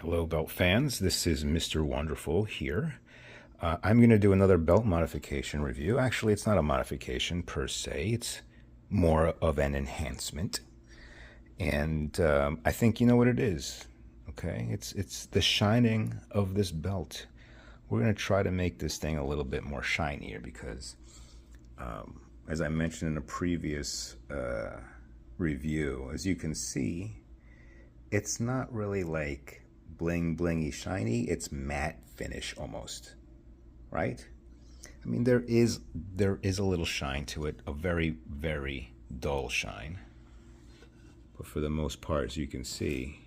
Hello, belt fans. This is Mr. Wonderful here. I'm going to do another belt modification review. Actually, it's not a modification per se. It's more of an enhancement. And I think you know what it is. Okay, it's the shining of this belt. We're going to try to make this thing a little bit more shinier because, as I mentioned in a previous review, as you can see, it's not really like bling blingy shiny. It's matte finish almost, right? I mean, there is a little shine to it, a very, very dull shine, but for the most part, as you can see,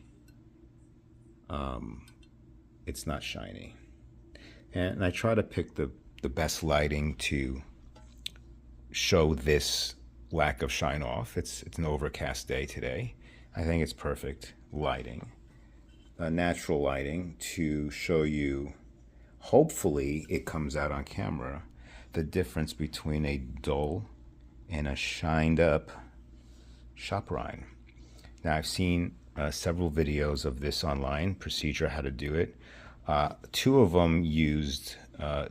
it's not shiny. And I try to pick the best lighting to show this lack of shine off. It's an overcast day today. I think it's perfect lighting, natural lighting, to show you, hopefully it comes out on camera, the difference between a dull and a shined up Crumrine. Now I've seen several videos of this online, procedure how to do it. Two of them used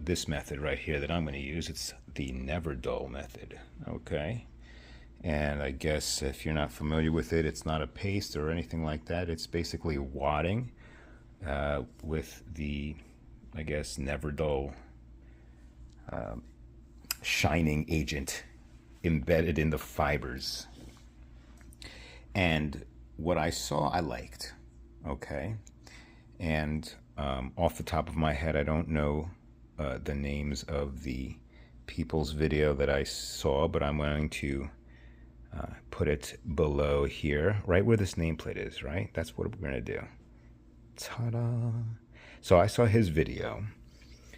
this method right here that I'm going to use. It's the never dull method. Okay. And I guess if you're not familiar with it, it's not a paste or anything like that. It's basically wadding with the, I guess, never dull shining agent embedded in the fibers. And what I saw, I liked. Okay. And off the top of my head, I don't know the names of the people's video that I saw, but I'm going to put it below here, right where this nameplate is, right? That's what we're going to do. Ta-da! So I saw his video,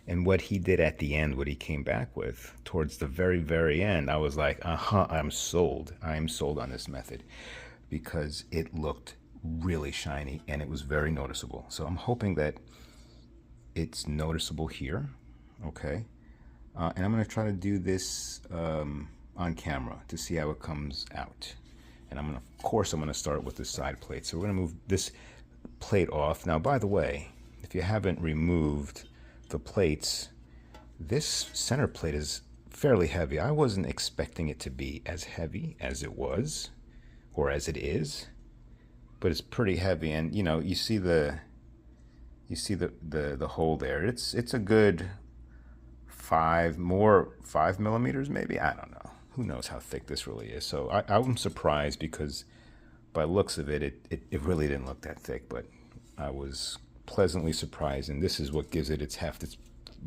and what he did at the end, what he came back with towards the very, very end, I was like, I'm sold. I'm sold on this method because it looked really shiny and it was very noticeable. So I'm hoping that it's noticeable here, okay? And I'm going to try to do this on camera to see how it comes out. And of course, I'm going to start with the side plate. So we're going to move this plate off. Now, by the way, if you haven't removed the plates, this center plate is fairly heavy. I wasn't expecting it to be as heavy as it was, or as it is, but it's pretty heavy. And you know, you see the hole there. It's a good 5 millimeters maybe. I don't know. Who knows how thick this really is. So I'm surprised because by looks of it, it really didn't look that thick, but I was pleasantly surprised, and this is what gives it its heft. It's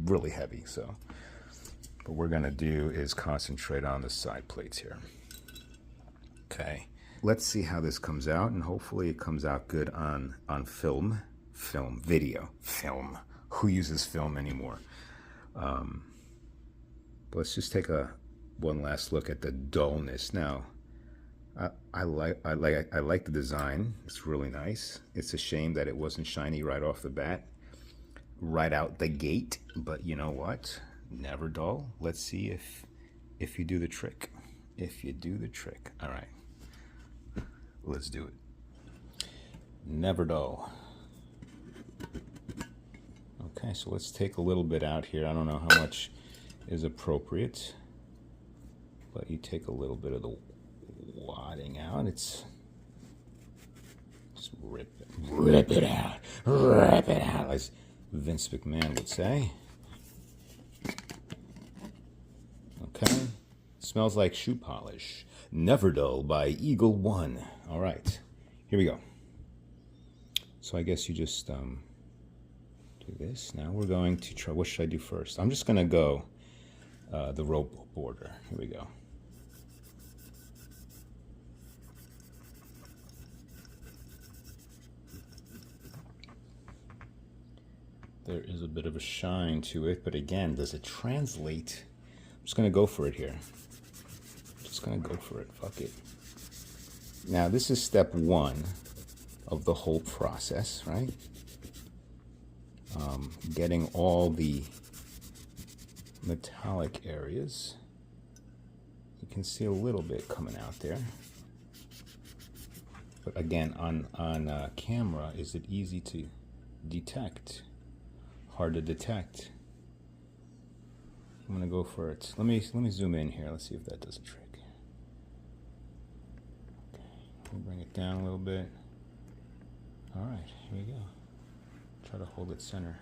really heavy. So what we're gonna do is concentrate on the side plates here. Okay, let's see how this comes out, and hopefully it comes out good on video. Who uses film anymore? Let's just take one last look at the dullness. Now, I like the design. It's really nice. It's a shame that it wasn't shiny right off the bat, right out the gate. But you know what? Never dull. Let's see if you do the trick. If you do the trick. All right. Let's do it. Never dull. Okay, so let's take a little bit out here. I don't know how much is appropriate, but you take a little bit of the wadding out. It's just rip it out, as Vince McMahon would say. Okay, smells like shoe polish. Never Dull by Eagle One. All right, here we go. So I guess you just do this. Now we're going to try. What should I do first? I'm just gonna go the rope border. Here we go. There is a bit of a shine to it, but again, does it translate? I'm just gonna go for it here. Just gonna go for it. Fuck it. Now this is step 1 of the whole process, right? Getting all the metallic areas. You can see a little bit coming out there. But again, on camera, is it easy to detect. Hard to detect. I'm gonna go for it. Let me zoom in here. Let's see if that does a trick. Okay, let me bring it down a little bit. All right, here we go. Try to hold it center.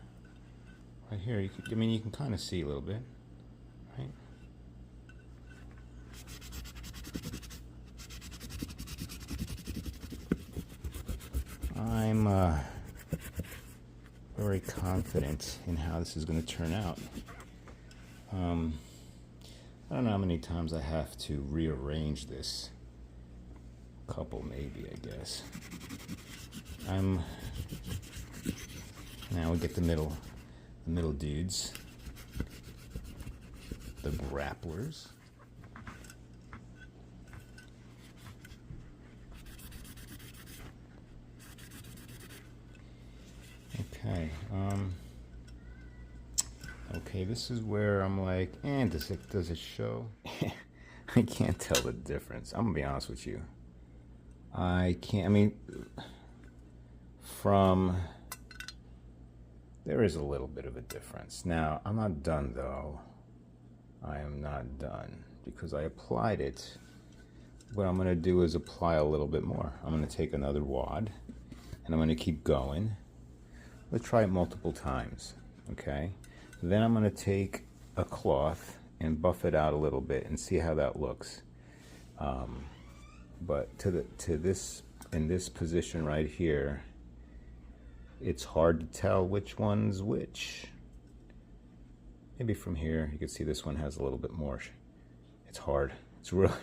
Right here, you can kind of see a little bit, right? I'm very confident in how this is going to turn out. I don't know how many times I have to rearrange this. A couple, maybe, I guess. Now we get the middle dudes, the grapplers. Okay, okay, this is where I'm like, does it show? I can't tell the difference. I'm gonna be honest with you. I can't, there is a little bit of a difference. Now, I'm not done though. I am not done because I applied it. What I'm gonna do is apply a little bit more. I'm gonna take another wad and I'm gonna keep going. Let's try it multiple times, okay? Then I'm gonna take a cloth and buff it out a little bit and see how that looks. But in this position right here, it's hard to tell which one's which. Maybe from here, you can see this one has a little bit more. It's hard, it's real,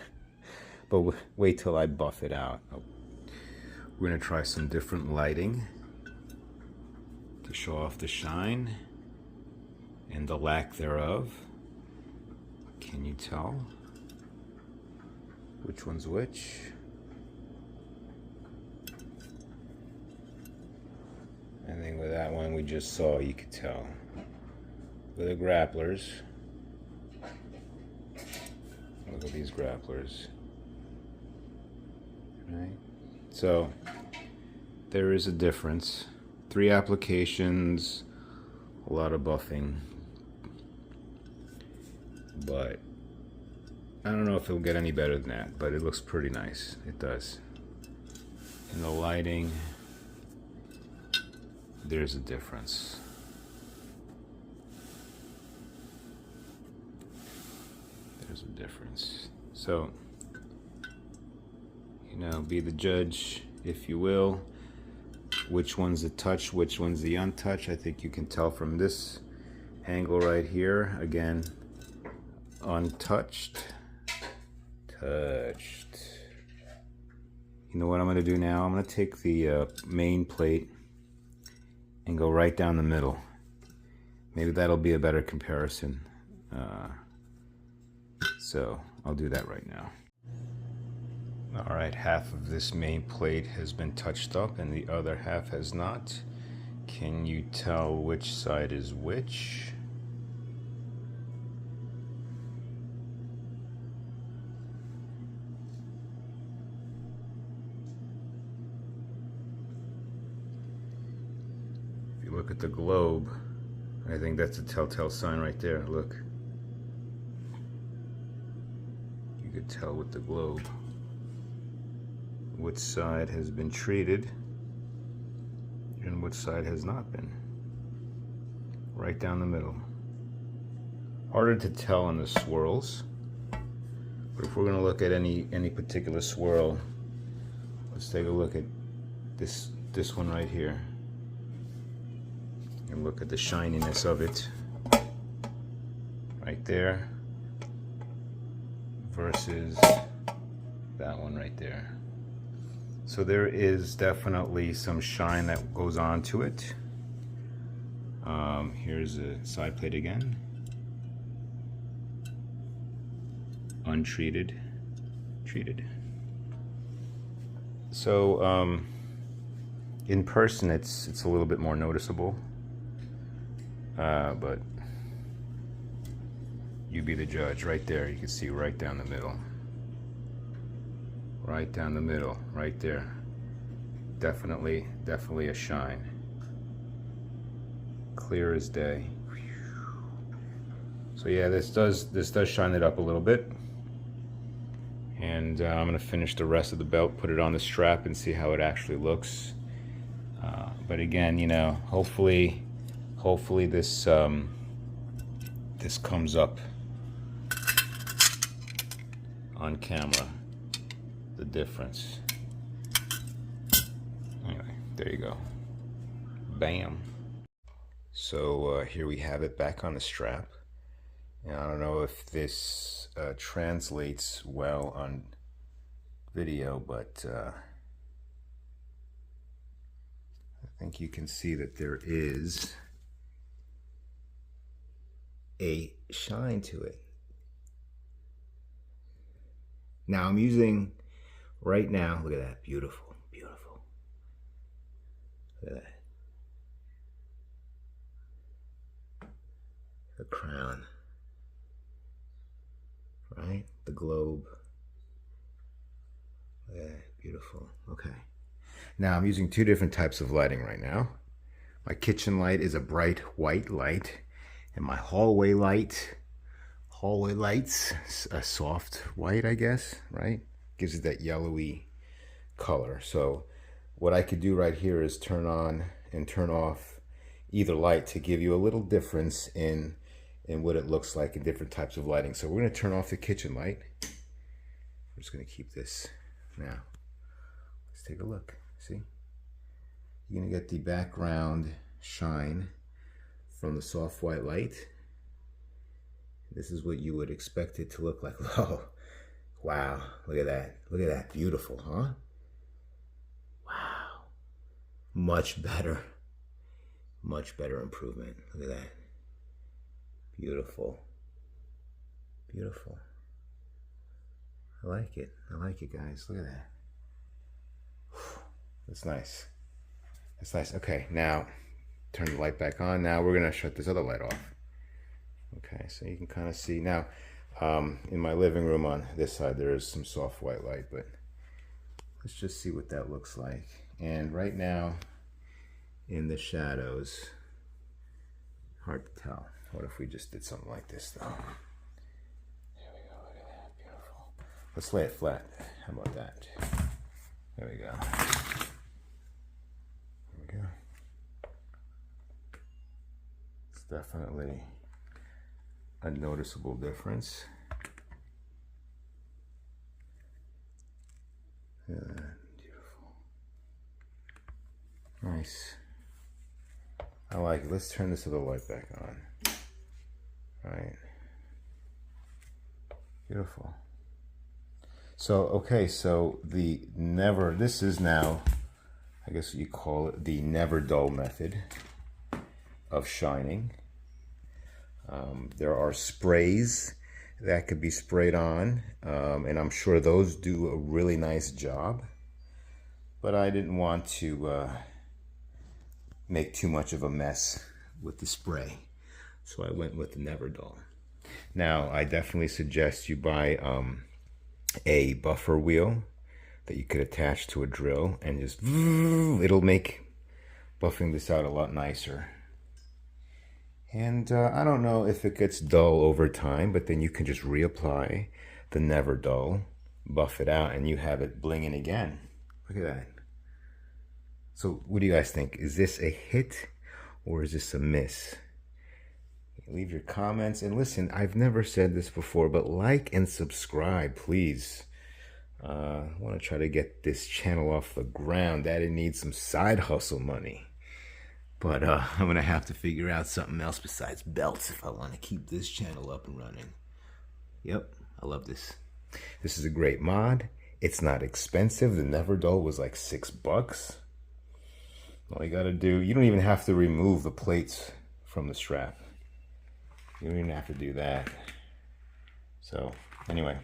but wait till I buff it out. We're gonna try some different lighting to show off the shine and the lack thereof. Can you tell which one's which? I think with that one we just saw, you could tell. With the grapplers, look at these grapplers, right? So there is a difference. 3 applications, a lot of buffing, but I don't know if it'll get any better than that, but it looks pretty nice. It does. And the lighting, there's a difference. There's a difference. So, be the judge, if you will. Which one's the touch, which one's the untouched. I think you can tell from this angle right here. Again, untouched, touched. You know what I'm going to do now? I'm going to take the main plate and go right down the middle. Maybe that'll be a better comparison. So I'll do that right now. All right, half of this main plate has been touched up and the other half has not. Can you tell which side is which? If you look at the globe, I think that's a telltale sign right there. Look. You could tell with the globe which side has been treated and which side has not been. Right down the middle. Harder to tell on the swirls, but if we're going to look at any particular swirl, let's take a look at this one right here and look at the shininess of it right there versus that one right there. So there is definitely some shine that goes on to it. Here's a side plate again. Untreated, treated. So in person it's a little bit more noticeable, but you be the judge. Right there, you can see right down the middle. Right down the middle, right there. Definitely a shine. clear as day. So yeah, this does shine it up a little bit. And I'm gonna finish the rest of the belt, put it on the strap, and see how it actually looks. But again, you know, hopefully this this comes up on camera, the difference. Anyway, there you go. Bam. So here we have it back on the strap. And I don't know if this translates well on video, but I think you can see that there is a shine to it. Now I'm using, right now, look at that, beautiful, beautiful. Look at that. The crown, right? The globe. Look at that, beautiful, okay. Now I'm using two different types of lighting right now. My kitchen light is a bright white light, and my hallway light's a soft white, I guess, right? Gives it that yellowy color. So what I could do right here is turn on and turn off either light to give you a little difference in what it looks like in different types of lighting. So we're going to turn off the kitchen light. We're just going to keep this now. Let's take a look. See? You're going to get the background shine from the soft white light. This is what you would expect it to look like. Oh, wow. Look at that. Look at that. Beautiful, huh? Wow. Much better. Much better improvement. Look at that. Beautiful. Beautiful. I like it. I like it, guys. Look at that. That's nice. That's nice. Okay, now turn the light back on. Now we're going to shut this other light off. Okay, so you can kind of see now in my living room on this side there is some soft white light, but let's just see what that looks like. And right now in the shadows, hard to tell. What if we just did something like this though? There we go, look at that, beautiful. Let's lay it flat. How about that? There we go. There we go. It's definitely a noticeable difference. Yeah, beautiful. Nice. I like it. Let's turn this other light back on. Right. Beautiful. So, okay, so this is now, I guess you call it the never dull method of shining. There are sprays that could be sprayed on, and I'm sure those do a really nice job, but I didn't want to make too much of a mess with the spray, so I went with the never dull. Now I definitely suggest you buy a buffer wheel that you could attach to a drill, and just it'll make buffing this out a lot nicer. And I don't know if it gets dull over time, but then you can just reapply the never dull, buff it out, and you have it blinging again. Look at that. So what do you guys think? Is this a hit or is this a miss? Leave your comments, and listen, I've never said this before, but like and subscribe, please. I want to try to get this channel off the ground. Daddy needs some side hustle money. But I'm going to have to figure out something else besides belts if I want to keep this channel up and running. Yep, I love this. This is a great mod. It's not expensive. The never dull was like $6. All you got to do, you don't even have to remove the plates from the strap. You don't even have to do that. So anyway,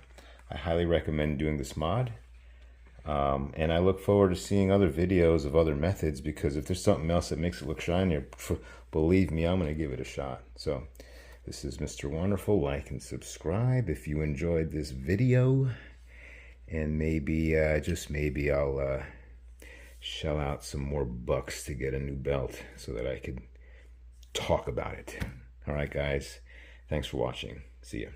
I highly recommend doing this mod. And I look forward to seeing other videos of other methods, because if there's something else that makes it look shinier, believe me, I'm going to give it a shot. So this is Mr. Wonderful. Like and subscribe if you enjoyed this video. And maybe, just maybe, I'll shell out some more bucks to get a new belt so that I could talk about it. All right, guys. Thanks for watching. See ya.